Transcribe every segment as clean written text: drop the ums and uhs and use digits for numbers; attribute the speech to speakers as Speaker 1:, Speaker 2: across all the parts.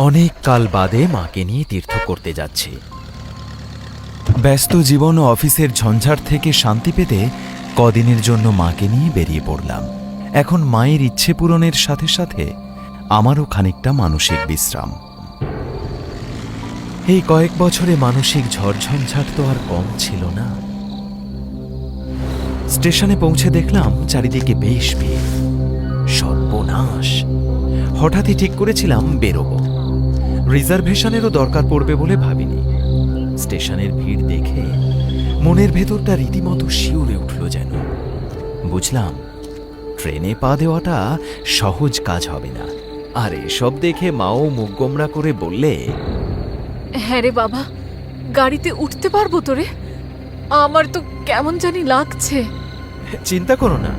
Speaker 1: অনেক কাল বাদে মাকে নিয়ে তীর্থ করতে যাচ্ছি। ব্যস্ত জীবন ও অফিসের ঝঞ্ঝাট থেকে শান্তি পেতে কদিনের জন্য মাকে নিয়ে বেরিয়ে পড়লাম। এখন মায়ের ইচ্ছে পূরণের সাথে সাথে আমারও খানিকটা মানসিক বিশ্রাম। এই কয়েক বছরে মানসিক ঝড়ঝঞ্ঝাট তো আর কম ছিল না। স্টেশনে পৌঁছে দেখলাম চারিদিকে বেশ ভিড়। সর্বনাশ! হঠাৎই ঠিক করেছিলাম বেরোবো। রিজার্ভেশনেরও দরকার পড়বে বলে ভাবিনি। স্টেশনের ভিড় দেখে মনের ভেতরটা রীতিমতো শিউরে উঠল যেন। বুঝলাম ট্রেনে পা দেওয়াটা সহজ কাজ হবে না। আর এসব দেখে মাও মুখ গোমরা করে বললে,
Speaker 2: হ্যাঁ রে বাবা, গাড়িতে উঠতে পারবো তো রে? আমার তো কেমন জানি লাগছে।
Speaker 1: চিন্তা করো না,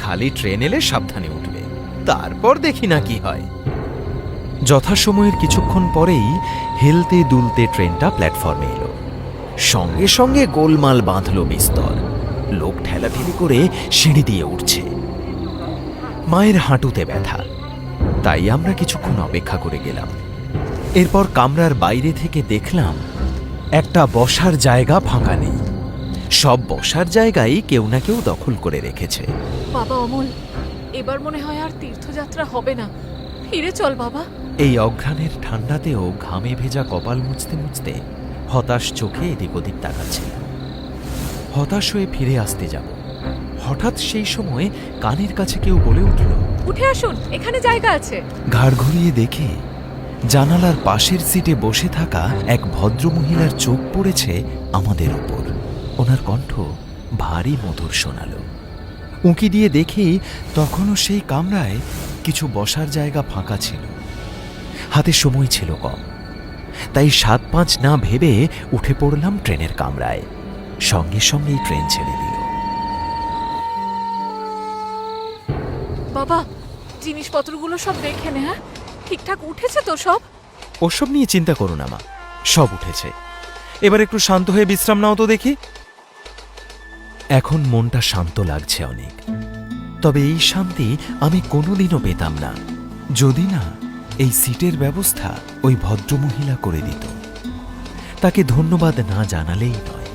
Speaker 1: খালি ট্রেন এলে সাবধানে উঠবে, তারপর দেখি না কি হয়। যথাসময়ের কিছুক্ষণ পরেই হেলতে দুলতে ট্রেনটা প্ল্যাটফর্মে এলো। সঙ্গে সঙ্গে গোলমাল বাঁধল বিস্তর। লোক ঠেলাঠেলি করে সিঁড়ি দিয়ে উঠছে। মায়ের হাঁটুতে ব্যথা, তাই আমরা কিছুক্ষণ অপেক্ষা করে গেলাম। এরপর কামরার বাইরে থেকে দেখলাম একটা বসার জায়গা ফাঁকা নেই। সব বসার জায়গায় কেউ না কেউ দখল করে রেখেছে।
Speaker 2: বাবা অমল, এবার মনে হয় আর তীর্থযাত্রা হবে না। ফিরে চল বাবা।
Speaker 1: এই অঘ্রাণের ঠান্ডাতেও ঘামে ভেজা কপাল মুছতে মুছতে হতাশ চোখে এদিক ওদিক তাকাচ্ছিলাম। হতাশ হয়ে ফিরে আসতে যাব, হঠাৎ সেই সময় কানের কাছে কেউ বলে উঠল,
Speaker 2: উঠে আসুন, এখানে জায়গা আছে।
Speaker 1: ঘাড় ঘুরিয়ে দেখে জানালার পাশের সিটে বসে থাকা এক ভদ্রমহিলার চোখ পড়েছে আমাদের উপর। ওনার কণ্ঠ ভারী মধুর শোনালো। উঁকি দিয়ে দেখি তখনও সেই কামরায় কিছু বসার জায়গা ফাঁকা ছিল। হাতে সময় ছিল কম, তাই ৭-৫ না ভেবে উঠে পড়লাম ট্রেনের কামরায়। সঙ্গে সঙ্গেই ট্রেন ছেড়ে দিল।
Speaker 2: বাবা, জিনিসপত্রগুলো সব দেখে নে। হ্যাঁ, ঠিকঠাক উঠেছে তো সব?
Speaker 1: ওসব নিয়ে চিন্তা করো না মা, সব উঠেছে। এবার একটু শান্ত হয়ে বিশ্রাম নাও তো দেখি। এখন মনটা শান্ত লাগছে অনেক। তবে এই শান্তি আমি কোনোদিনও পেতাম না যদি না এই সিটের ব্যবস্থা ওই ভদ্রমহিলা করে দিত। তাকে ধন্যবাদ না জানালেই নয়।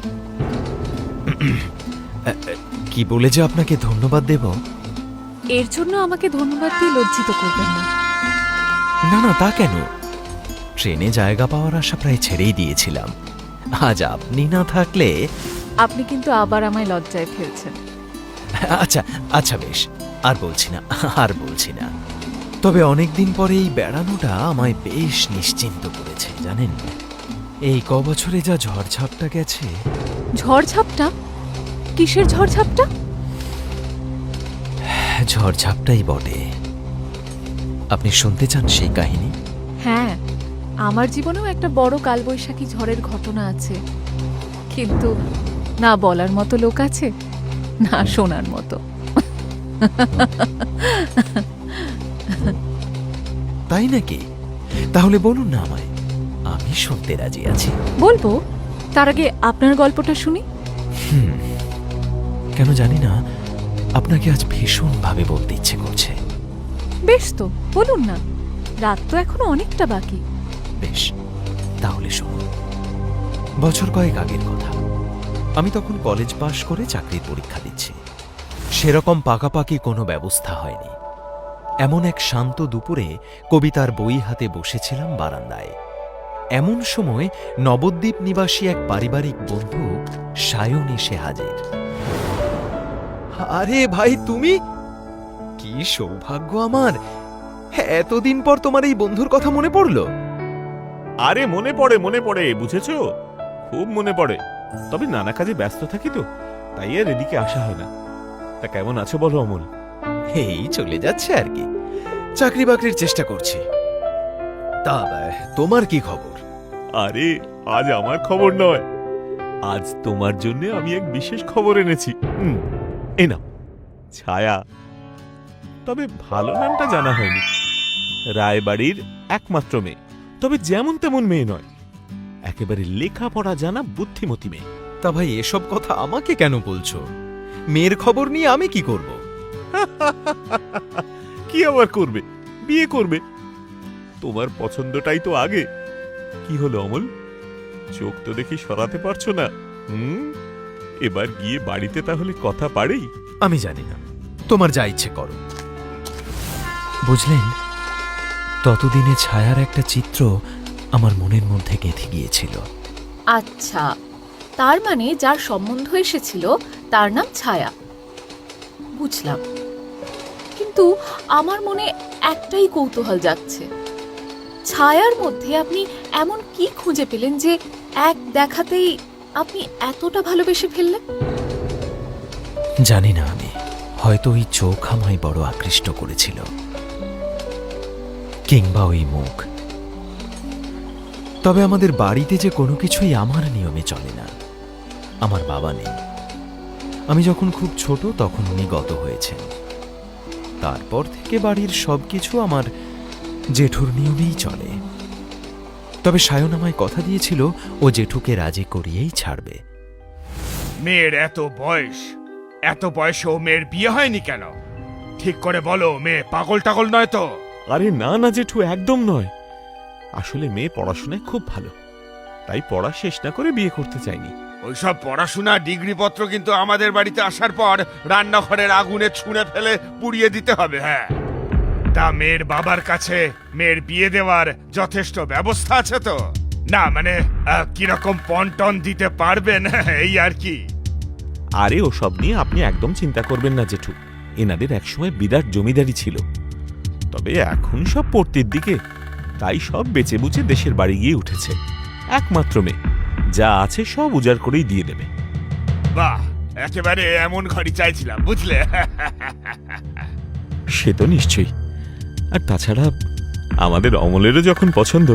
Speaker 1: কি বলে যে আপনাকে ধন্যবাদ দেব?
Speaker 2: এর জন্য আমাকে ধন্যবাদ দিয়ে লজ্জিত করবেন না।
Speaker 1: না না, তা কেন? ট্রেনে জায়গা পাওয়ার আশা প্রায় ছেড়েই দিয়েছিলাম। আজ আপনি না থাকলে।
Speaker 2: আপনি কিন্তু আবার আমায় লজ্জায় ফেলছেন।
Speaker 1: আচ্ছা আচ্ছা, বেশ, আর বলছি না। তবে অনেকদিন পরে এই বেড়ানোটা আমায় বেশ নিশ্চিন্ত করেছে জানেন। এই কবছরে যা ঝড়ঝাপটা গেছে।
Speaker 2: ঝড়ঝাপটা? কিসের ঝড়ঝাপটা?
Speaker 1: ঝড়ঝাপটাই বটে। আপনি শুনতে চান সেই কাহিনী?
Speaker 2: হ্যাঁ, আমার জীবনেও একটা বড় কালবৈশাখী ঝড়ের ঘটনা আছে, কিন্তু না বলার মতো লোক আছে, না শোনার মতো।
Speaker 1: তাই নাকি? তাহলে বলুন না আমায়, আমি শুনতে রাজি আছি।
Speaker 2: বলবো, তার আগে আপনার গল্পটা শুনি।
Speaker 1: কেন জানি না, আপনাকে আজ ভীষণভাবে বলতে ইচ্ছে করছে।
Speaker 2: বেশ তো, বলুন না, রাত তো এখনো অনেকটা বাকি।
Speaker 1: বেশ, তাহলে শুনুন। বছর কয়েক আগের কথা। আমি তখন কলেজ পাশ করে চাকরির পরীক্ষা দিচ্ছি। সেরকম পাকাপাকি কোনো ব্যবস্থা হয়নি। এমন এক শান্ত দুপুরে কবিতার বই হাতে বসেছিলাম বারান্দায়। এমন সময় নবদ্বীপ নিবাসী এক পারিবারিক বন্ধু সায়ন এসে হাজির। আরে ভাই, তুমি? কি সৌভাগ্য আমার! এতদিন পর তোমার এই বন্ধুর কথা মনে পড়লো।
Speaker 3: আরে মনে পড়ে, বুঝেছো? খুব মনে পড়ে। তবে নানা কাজে ব্যস্ত থাকি তো, তাই আর এদিকে আসা হয় না। তা কেমন আছো বলো অমল?
Speaker 1: এই চলে যাচ্ছে আর কি, চাকরি বাকরির চেষ্টা করছি। তা তোমার কি খবর?
Speaker 3: আরে আজ আমার খবর নয়, আজ তোমার জন্য আমি এক বিশেষ খবর এনেছি। এই নাও, ছায়া। তবে ভালো নামটা জানা হয়নি। রায়বাড়ির একমাত্র মেয়ে, তবে যেমন তেমন মেয়ে নয়, একেবারে লেখাপড়া জানা বুদ্ধিমতী মেয়ে।
Speaker 1: তা ভাই, এসব কথা আমাকে কেন বলছো? মেয়ের খবর নিয়ে আমি কি করব?
Speaker 3: কি আবার করবে? বিয়ে করবে। তোমার পছন্দটাই তো আগে। কি হলো অমল, চোখ তো দেখি সরাতে পারছো না? এবার গিয়ে বাড়িতে তাহলে কথা পারেই।
Speaker 1: আমি জানি না, তোমার যা ইচ্ছে করো। বুঝলেন, ততদিনে ছায়ার একটা চিত্র আমার মনের মধ্যে গেঁথে গিয়েছিল।
Speaker 2: আচ্ছা, তার মানে যার সম্বন্ধ এসেছিল তার নাম ছায়া, বুঝলাম। কিন্তু আমার মনে একটাই কৌতূহল যাচ্ছে, ছায়ার মধ্যে আপনি এমন কি খুঁজে পেলেন যে এক দেখাতেই আপনি এতটা ভালোবেসে ফেললেন?
Speaker 1: জানি না, আমি হয়তো ওই চোখ আমায় বড় আকৃষ্ট করেছিল, কিংবা ওই মুখ। তবে আমাদের বাড়িতে যে কোনো কিছুই আমার নিয়মে চলে না। আমার বাবা নেই, আমি যখন খুব ছোট তখন উনি গত হয়েছেন। তারপর থেকে বাড়ির সবকিছু আমার জেঠুর নিয়মেই চলে। তবে সায়ন আমায় কথা দিয়েছিল ও জেঠুকে রাজি করিয়েই ছাড়বে।
Speaker 4: মেয়ের এত বয়সেও মেয়ের বিয়ে হয়নি কেন? ঠিক করে বলো, মেয়ে পাগল টাগল নয় তো?
Speaker 3: আরে না না জেঠু, একদম নয়। আসলে মেয়ে পড়াশোনায় খুব ভালো, তাই পড়া শেষ না করে বিয়ে করতে চাইনি।
Speaker 4: ওইসব পড়াশোনা ডিগ্রি পত্র কিন্তু আমাদের বাড়িতে আসার পর রান্নাঘরের আগুনে ছুঁড়ে ফেলে পুড়িয়ে দিতে হবে। হ্যাঁ, তা মেয়ের বাবার কাছে মেয়ের বিয়ে দেওয়ার যথেষ্ট ব্যবস্থা আছে তো? না মানে কিরকম পণ টন দিতে পারবেন এই আর কি।
Speaker 3: আরে ওসব নিয়ে আপনি একদম চিন্তা করবেন না জেঠু, এনাদের একসময় বিরাট জমিদারি ছিল। তবে এখন সব পড়তির দিকে, তাই সব বেচে বুচে দেশের বাড়ি গিয়ে উঠেছে। একমাত্র মেয়ে, যা আছে সব উজাড় করেই দিয়ে দেবে।
Speaker 4: বাহ, একেবারে এমন ঘড়ি চাইছিলাম, বুঝলে?
Speaker 3: সে তো নিশ্চয়ই। আর তাছাড়া আমাদের অমলেরও যখন পছন্দ।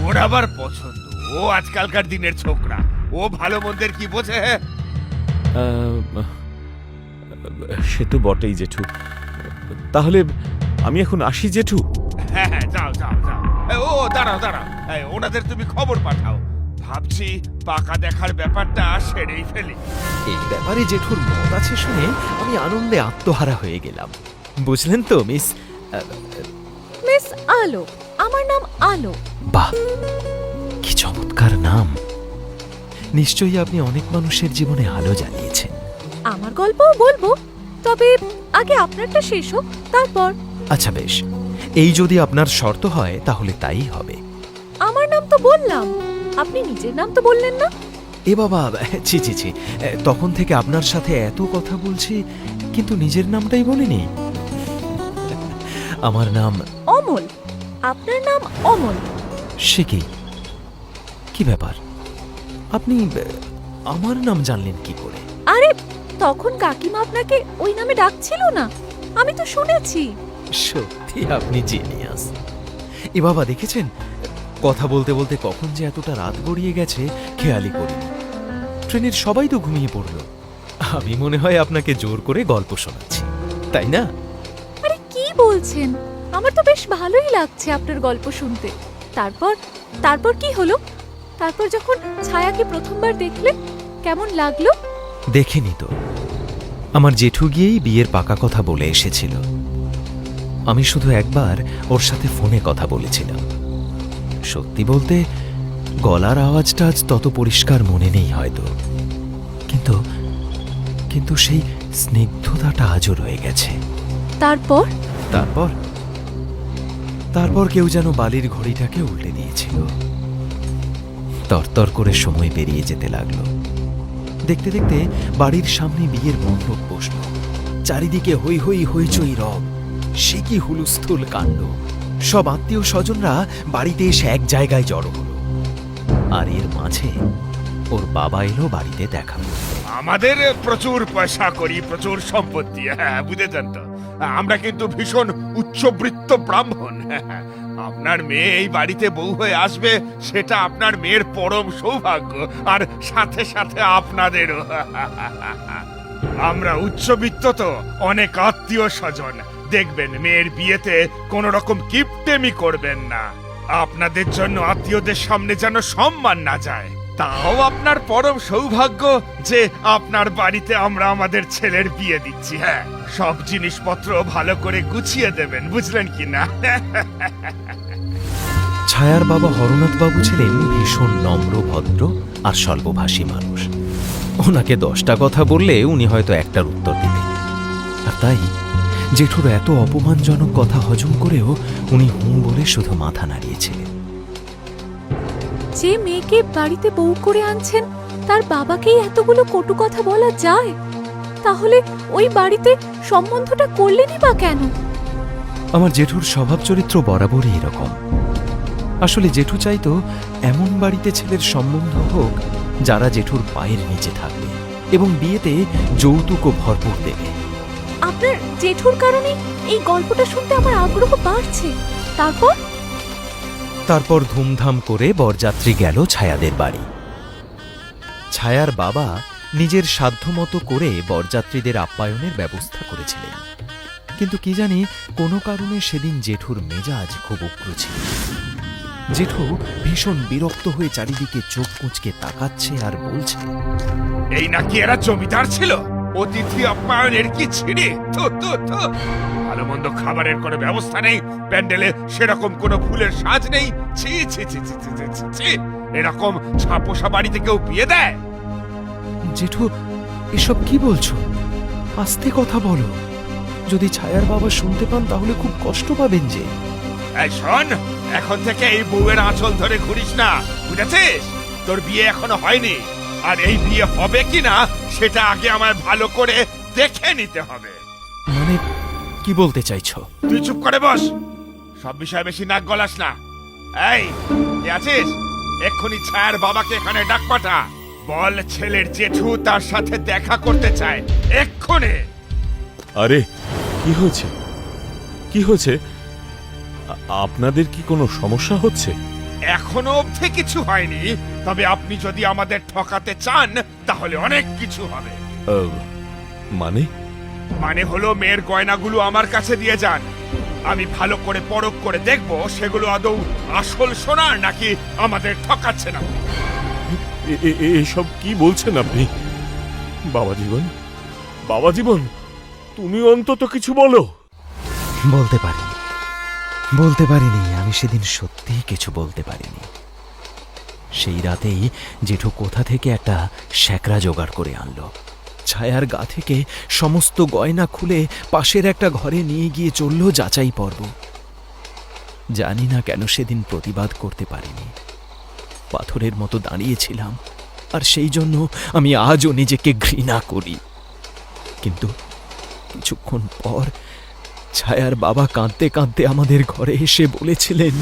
Speaker 4: ওর আবার পছন্দ? ও আজকালকার দিনের ছোকরা, ও ভালো মন্দের কি বোঝে?
Speaker 3: সে তো বটেই জেঠু। তাহলে আমি এখন আসি জেঠু।
Speaker 4: হ্যাঁ হ্যাঁ, যাও যাও যাও। ও দাঁড়াও দাঁড়াও, ওনাদের তুমি খবর পাঠাও। ভাবছি পাকা দেখার ব্যাপারটা সেরেই ফেলি।
Speaker 1: এই ব্যাপারে জেঠুর মত আছে শুনে আমি আনন্দে আত্মহারা হয়ে গেলাম। বুঝলেন তো মিস?
Speaker 2: মিস আলো, আমার নাম আলো।
Speaker 1: বাহ, কি চমৎকার নাম! নিশ্চয়ই আপনি অনেক মানুষের জীবনে আলো জ্বালিয়েছেন।
Speaker 2: আমার গল্পও বলবো, তবে আগে আপনারটা শেষ হোক, তারপর।
Speaker 1: আচ্ছা বেশ, এই যদি আপনার শর্ত হয় তাহলে তাই হবে।
Speaker 2: আমার নাম তো বললাম, আপনি নিজের নাম তো বললেন না।
Speaker 1: এ বাবা, ছি ছি ছি, তখন থেকে আপনার সাথে এত কথা বলছি কিন্তু নিজের নামটাই বলিনি। আমার নাম
Speaker 2: অমল। আপনার নাম অমল?
Speaker 1: সে কি ব্যাপার, আপনি আমার নাম জানলেন কি করে?
Speaker 2: আরে, তখন কাকিমা আপনাকে ওই নামে ডাকছিল না, আমি তো শুনেছি।
Speaker 1: সত্যি আপনি জিনিয়াস। এ বাবা, দেখেছেন কথা বলতে বলতে কখন যে এতটা রাত গড়িয়ে গেছে খেয়ালই করিনি। ট্রেনের সবাই তো ঘুমিয়ে পড়ল, আমি মনে হয় আপনাকে জোর করে গল্প শোনাচ্ছি, তাই না?
Speaker 2: আরে কি বলছেন, আমার তো বেশ ভালোই লাগছে আপনার গল্প শুনতে। তারপর কি হলো? তারপর যখন ছায়াকে প্রথমবার দেখলে কেমন লাগলো?
Speaker 1: দেখেনি তো, আমার জেঠু গিয়েই বিয়ের পাকা কথা বলে এসেছিল। আমি শুধু একবার ওর সাথে ফোনে কথা বলেছিলাম। সত্যি বলতে গলার আওয়াজটা আজ তত পরিষ্কার মনে নেই হয়তো, কিন্তু সেই স্নিগ্ধতাটা আজও রয়ে গেছে।
Speaker 2: তারপর
Speaker 1: তারপর তারপর কেউ যেন বালির ঘড়িটাকে উল্টে দিয়েছিল। তরতর করে সময় পেরিয়ে যেতে লাগলো। দেখতে দেখতে বাড়ির সামনে বিয়ের মণ্ডপ বসল। চারিদিকে হই হই হইচই রব, সে কি হুলুস্থুল কাণ্ড। সব আত্মীয় স্বজনরা বাড়িতে এসে এক জায়গায় জড়ো হলো। আর এর মাঝে ওর বাবা এলো বাড়িতে দেখা করতে।
Speaker 4: আমাদের প্রচুর পয়সা করি, প্রচুর সম্পত্তি, হ্যাঁ বুঝেছেন তো। আমরা কিন্তু ভীষণ উচ্চবৃত্ত ব্রাহ্মণ। আপনার মেয়ে এই বাড়িতে বউ হয়ে আসবে, সেটা আপনার মেয়ের পরম সৌভাগ্য, আর সাথে সাথে আপনাদেরও। আমরা উচ্চবিত্ত তো, অনেক আত্মীয় স্বজন। দেখবেন মেয়ের বিয়েতে কোন রকম কিপটেমি করবেন না। আপনাদের জন্য আত্মীয়দের সামনে যেন সম্মান না যায়। তাও আপনার পরম সৌভাগ্য যে আপনার বাড়িতে আমরা আমাদের ছেলের বিয়ে দিচ্ছি। হ্যাঁ, সব জিনিসপত্র ভালো করে গুছিয়ে দেবেন, বুঝলেন কি না?
Speaker 1: ছায়ার বাবা হরনাথ বাবু ছিলেন ভীষণ নম্র ভদ্র আর স্বল্পভাষী মানুষ। ওনাকে 10টা কথা বললে উনি হয়তো একটার উত্তর দিতেন। আর তাই জেঠুর এত অপমানজনক কথা হজম করেও উনি হুঁ বলে শুধু মাথা নাড়িয়েছিলেন।
Speaker 2: যে মেয়েকে বাড়িতে বউ করে আনছেন তার বাবাকেই এতগুলো কটু কথা বলা যায়, তাহলে ওই বাড়িতে সম্বন্ধটা করলেনই বা কেন?
Speaker 1: আমার জেঠুর স্বভাব চরিত্র বরাবরই এরকম। আসলে জেঠু চাইতো এমন বাড়িতে ছেলের সম্বন্ধ হোক যারা জেঠুর পায়ের নিচে থাকবে এবং বিয়েতে যৌতুকও ভরপুর দেবে।
Speaker 2: আপনার জেঠুর কারণে এই গল্পটা শুনতে আমার আগ্রহ বাড়ছে।
Speaker 1: তারপর ধুমধাম করে বরযাত্রী গেল ছায়াদের বাড়ি। ছায়ার বাবা নিজের সাধ্যমতো করে বরযাত্রীদের আপ্যায়নের ব্যবস্থা করেছিলেন, কিন্তু কি জানি কোনো কারণে সেদিন জেঠুর মেজাজ খুব উগ্র ছিল। জেঠু ভীষণ বিরক্ত হয়ে চারিদিকে চোখ কুঁচকে তাকাচ্ছে আর বলছে,
Speaker 4: এই নাকি এরা জমিদার ছিল? অতিথি আপ্যায়নের কি ছিঁড়ে! ভালো মন্দ খাবারের কোনো ব্যবস্থা নেই, প্যান্ডেলে সেরকম কোনো ফুলের সাজ নেই। ছি ছি ছি ছি ছি ছি ছি ছি। এরকম ছাপোষা বাড়িতে কেউ বিয়ে দেয়?
Speaker 1: জেঠু এসব কি বলছো? আস্তে কথা বলো, যদি ছায়ার বাবা শুনতে পান তাহলে খুব কষ্ট পাবেন যে।
Speaker 4: এই শোন, এখন থেকে এই বউয়ের আঁচল ধরে ঘুরিস না, বুঝেছিস? তোর বিয়ে এখনো হয়নি, আর এই বিয়ে হবে কিনা সেটা আগে আমায় ভালো করে দেখে নিতে হবে।
Speaker 1: মানে কি বলতে চাইছো?
Speaker 4: তুই চুপ করে বস, সব বিষয়ে বেশি নাক গলাস না। এই কে আছিস? এক্ষুনি ছায়ার বাবাকে এখানে ডাক পাঠা। বল ছেলের জেঠু তার সাথে দেখা করতে চায়, এক্ষুনি।
Speaker 3: আরে কি হয়েছে? কি হয়েছে? আপনাদের কি কোনো সমস্যা হচ্ছে?
Speaker 4: এখনো অবধি কিছু হয়নি, তবে আপনি যদি আমাদের ঠকাতে চান তাহলে অনেক কিছু হবে।
Speaker 3: মানে?
Speaker 4: মানে হলো মেয়ের গয়নাগুলো আমার কাছে দিয়ে যান, আমি ভালো করে পরখ করে দেখব সেগুলো আদৌ আসল সোনার নাকি আমাদের ঠকাচ্ছে না।
Speaker 3: এসব কি বলছেন আপনি? বাবা জীবন, বাবা জীবন, তুমি অন্তত কিছু বলো।
Speaker 1: বলতে পারিনি আমি সেদিন সত্যিই কিছু বলতে পারিনি। সেই রাতেই জেঠু কোথা থেকে একটা শ্যাকরা জোগাড় করে আনলো। ছায়ার গা থেকে সমস্ত গয়না খুলে পাশের একটা ঘরে নিয়ে গিয়ে চলল যাচাই পর্ব। জানি না কেন সেদিন প্রতিবাদ করতে পারিনি, পাথরের মতো দাঁড়িয়েছিলাম, আর সেই জন্য আমি আজও নিজেকে ঘৃণা করি। কিন্তু কিছুক্ষণ পর ছায়ার বাবা কাঁদতে কাঁদতে আমাদের ঘরে এসে বলেছিলেন,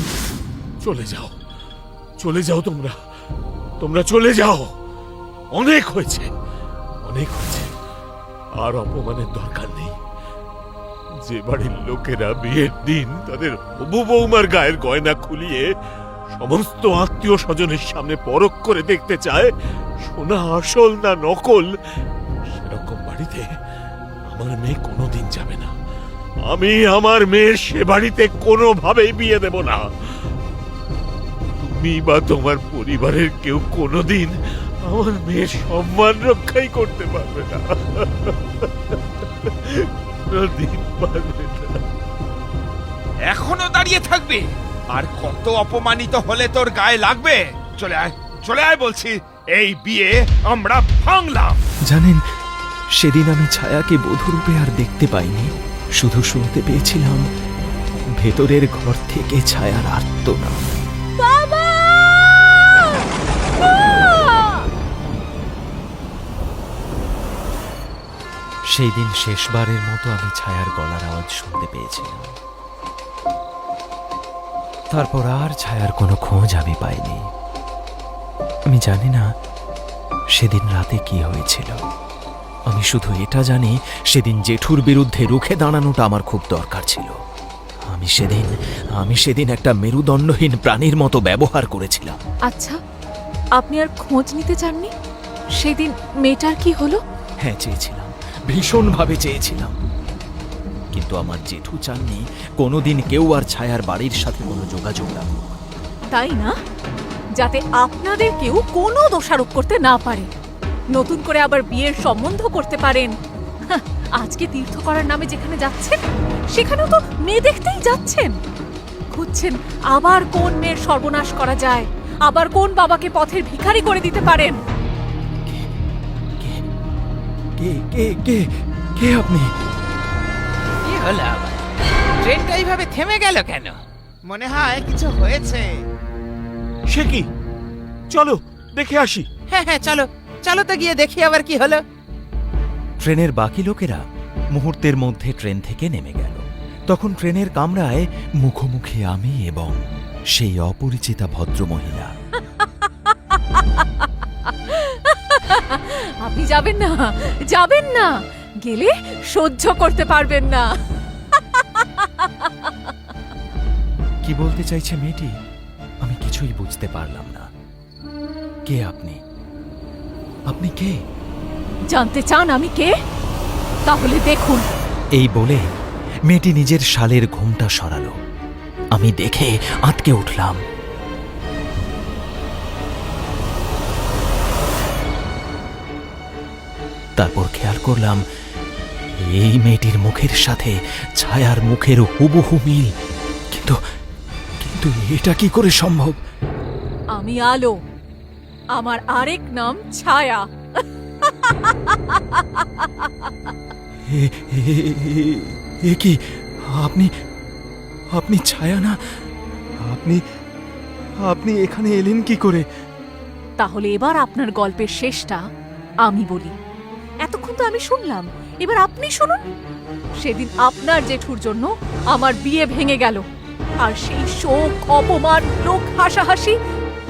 Speaker 3: চলে যাও তোমরা চলে যাও। অনেক হয়েছে, আর অপমানের দরকার নেই। যে বাড়ির লোকেরা বিয়ের দিন তাদের হবু বৌমার গায়ের গয়না খুলিয়ে সমস্ত আত্মীয় স্বজনের সামনে পরখ করে দেখতে চায় সোনা আসল না নকল, সেরকম বাড়িতে আমার মেয়ে কোনোদিন যাবে না। আমি আমার মেয়ের সে বাড়িতে কোনোভাবেই বিয়ে দেব না। তুমি বা তোমার পরিবারের কেউ কোনোদিন আমার মেয়ের সম্মান রক্ষাই করতে পারবে না। কোনোদিন পারবে না।
Speaker 4: এখনো দাঁড়িয়ে থাকবে? আর কত অপমানিত হলে তোর গায়ে লাগবে? চলে আয় বলছি, এই বিয়ে আমরা ভাঙলাম।
Speaker 1: জানেন, সেদিন আমি ছায়াকে বধূরূপে আর দেখতে পাইনি, শুধু শুনতে পেয়েছিলাম ভেতরের ঘর থেকে ছায়ার আর্তনাদ।
Speaker 2: বাবা!
Speaker 1: সেই দিন শেষবারের মতো আমি ছায়ার গলার আওয়াজ শুনতে পেয়েছিলাম। তারপর আর ছায়ার কোনো খোঁজ আমি পাইনি। আমি জানি না সেদিন রাতে কি হয়েছিল। আমি শুধু এটা জানি সেদিন জেঠুর বিরুদ্ধে রুখে দাঁড়ানোটা আমার খুব দরকার ছিল। আমি সেদিন একটা মেরুদণ্ডহীন প্রাণীর মতো ব্যবহার করেছিলাম।
Speaker 2: আচ্ছা, আপনি আর খোঁজ নিতে চাননি? সেদিন মেয়েটার কি হলো?
Speaker 1: হ্যাঁ, চেয়েছিলাম, ভীষণভাবে চেয়েছিলাম, কিন্তু আমার জেঠু চাননি কোনোদিন কেউ আর ছায়ার বাড়ির সাথে কোনো যোগাযোগ রাখুক।
Speaker 2: তাই না? যাতে আপনাদের কেউ কোনো দোষারোপ করতে না পারে, নতুন করে আবার বিয়ের সম্বন্ধ করতে পারেন। আজকে তীর্থ করার নামে যেখানে যাচ্ছেন সেখানেও তো মেয়ে দেখতেই যাচ্ছেন। খুঁজছেন আবার কোন মেয়ের সর্বনাশ করা যায়, আবার কোন বাবাকে পথের ভিখারি করে দিতে পারেন।
Speaker 1: কে কে কে কে আপনি?
Speaker 5: কি হলো আবার? ট্রেনটা এইভাবে থেমে গেল কেন? মনে হয় কিছু হয়েছে।
Speaker 3: সে কি? চলো দেখে আসি।
Speaker 5: হ্যাঁ হ্যাঁ, চলো চলো তো গিয়ে দেখি আবার কি হলো।
Speaker 1: ট্রেনের বাকি লোকেরা মুহূর্তের মধ্যে ট্রেন থেকে নেমে গেল। তখন ট্রেনের কামরায় মুখোমুখি আমি এবং সেই অপরিচিতা ভদ্রমহিলা।
Speaker 2: আপনি যাবেন না, যাবেন না, গেলে সহ্য করতে পারবেন না।
Speaker 1: কি বলতে চাইছে মেয়েটি আমি কিছুই বুঝতে পারলাম না। কে আপনি? আপনি কে?
Speaker 2: জানতে চান আমি কে? তাহলে দেখুন।
Speaker 1: এই বলে মেয়েটি নিজের শালের ঘোমটা সরালো। আমি দেখে আঁতকে উঠলাম। তারপর খেয়াল করলাম এই মেয়েটির মুখের সাথে ছায়ার মুখের হুবহু মিল। কিন্তু কিন্তু এটা কি করে সম্ভব?
Speaker 2: আমি আলো, আমার আরেক নাম ছায়া।
Speaker 1: এ কি? আপনি আপনি ছায়া না? আপনি আপনি এখানে এলেন কি করে?
Speaker 2: তাহলে এবার আপনার গল্পের শেষটা আমি বলি। এতক্ষণ তো আমি শুনলাম, এবার আপনি শুনুন। সেদিন আপনার জেঠুর জন্য আমার বিয়ে ভেঙে গেল, আর সেই শোক, অপমান, লোক হাসাহাসি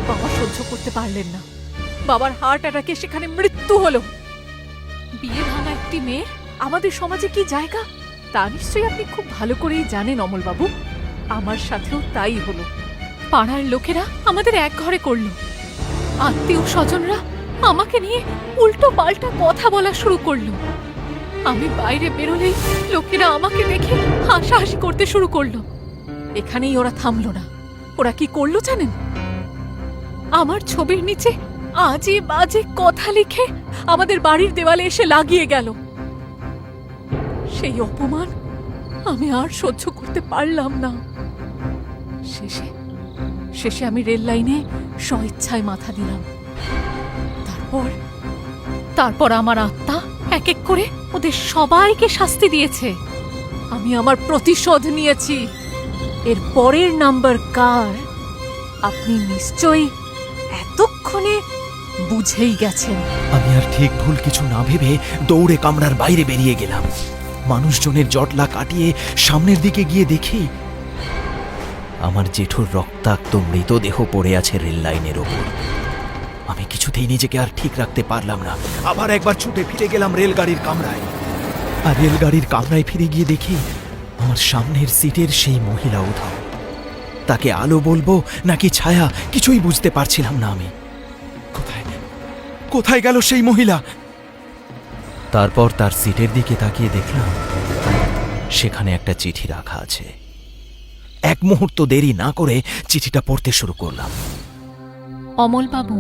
Speaker 2: বাবা সহ্য করতে পারলেন না। বাবার হার্ট অ্যাটাকে সেখানে মৃত্যু হলো। বিয়ে ভাঙা একটি মেয়ের আমাদের সমাজে কি জায়গা তা নিশ্চয়ই আপনি খুব ভালো করেই জানেন অমলবাবু। আমার সাথেও তাই হলো। পাড়ার লোকেরা আমাদের এক ঘরে করলো। আত্মীয় স্বজনরা আমাকে নিয়ে উল্টো পাল্টা কথা বলা শুরু করলো। আমি বাইরে বেরোলেই লোকেরা আমাকে দেখে হাসাহাসি করতে শুরু করলো। এখানেই ওরা থামলো না। ওরা কি করলো জানেন? আমার ছবির নিচে আজে বাজে কথা লিখে আমাদের বাড়ির দেওয়ালে এসে লাগিয়ে গেল। সেই অপমান আমি আর সহ্য করতে পারলাম না। শেষে আমি রেল লাইনে স্বইচ্ছায় মাথা দিলাম। তারপর আমার আত্মা এক এক করে ওদের সবাইকে শাস্তি দিয়েছে। আমি আমার প্রতিশোধ নিয়েছি। এর পরের নাম্বার কার আপনি নিশ্চয়ই এতক্ষণে বুঝেই গেছেন।
Speaker 1: আমি আর ঠিক ভুল কিছু না ভেবে দৌড়ে কামরার বাইরে বেরিয়ে গেলাম। মানুষজনের জটলা কাটিয়ে সামনের দিকে গিয়ে দেখি আমার জেঠুর রক্তাক্ত মৃতদেহ পড়ে আছে রেল লাইনের ওপর। আমি কিছুতেই নিজেকে আর ঠিক রাখতে পারলাম না। আবার একবার ছুটে ফিরে গেলাম রেলগাড়ির কামরায়। আর রেলগাড়ির কামরায় ফিরে গিয়ে দেখি আমার সামনের সিটের সেই মহিলা উধাও। তাকে আলো বলবো নাকি ছায়া কিছুই বুঝতে পারছিলাম না আমি। কোথায় কোথায় গেল সেই মহিলা? তারপর তার সিটের দিকে তাকিয়ে দেখলাম সেখানে একটা চিঠি রাখা আছে। এক মুহূর্ত দেরি না করে চিঠিটা পড়তে শুরু করলাম।
Speaker 2: অমলবাবু,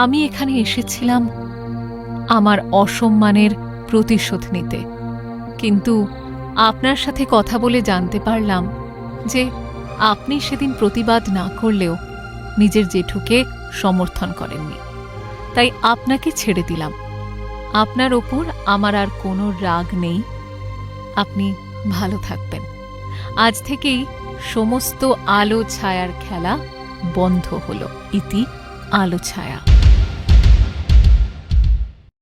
Speaker 2: আমি এখানে এসেছিলাম আমার অসম্মানের প্রতিশোধ নিতে, কিন্তু আপনার সাথে কথা বলে জানতে পারলাম যে আপনি সেদিন প্রতিবাদ না করলেও নিজের জেঠুকে সমর্থন করেননি। তাই আপনাকে ছেড়ে দিলাম। আপনার ওপর আমার আর কোনো রাগ নেই। আপনি ভালো থাকবেন। আজ থেকেই সমস্ত আলো ছায়ার খেলা বন্ধ হলো। ইতি আলো ছায়া।